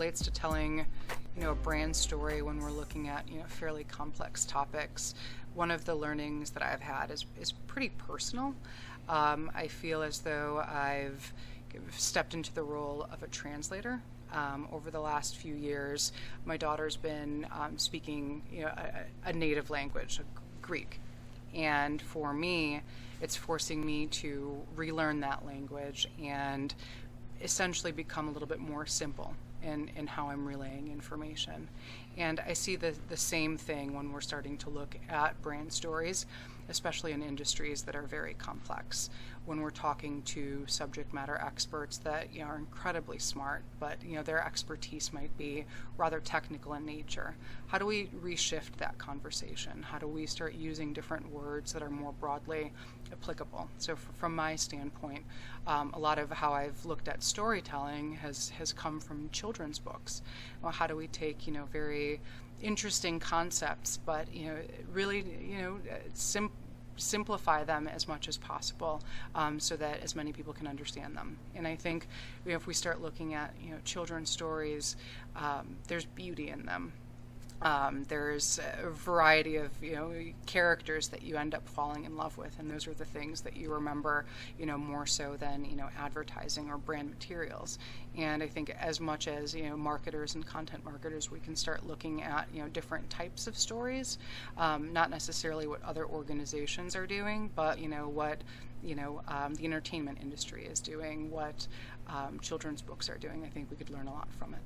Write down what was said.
relates to telling, a brand story when we're looking at, fairly complex topics, one of the learnings that I've had is pretty personal. I feel as though I've stepped into the role of a translator. Over the last few years, my daughter's been speaking, a native language, Greek. And for me, it's forcing me to relearn that language and essentially become a little bit more simple in how I'm relaying information. And I see the same thing when we're starting to look at brand stories, especially in industries that are very complex. When we're talking to subject matter experts that are incredibly smart, but their expertise might be rather technical in nature. How do we reshift that conversation? How do we start using different words that are more broadly applicable? So from my standpoint, a lot of how I've looked at storytelling has come from children's books. Well, how do we take very interesting concepts, but really simplify them as much as possible, so that as many people can understand them. And I think if we start looking at children's stories, there's beauty in them. There's a variety of characters that you end up falling in love with, and those are the things that you remember more so than advertising or brand materials. And I think as much as marketers and content marketers, we can start looking at different types of stories, not necessarily what other organizations are doing, but what the entertainment industry is doing, what children's books are doing. I think we could learn a lot from it.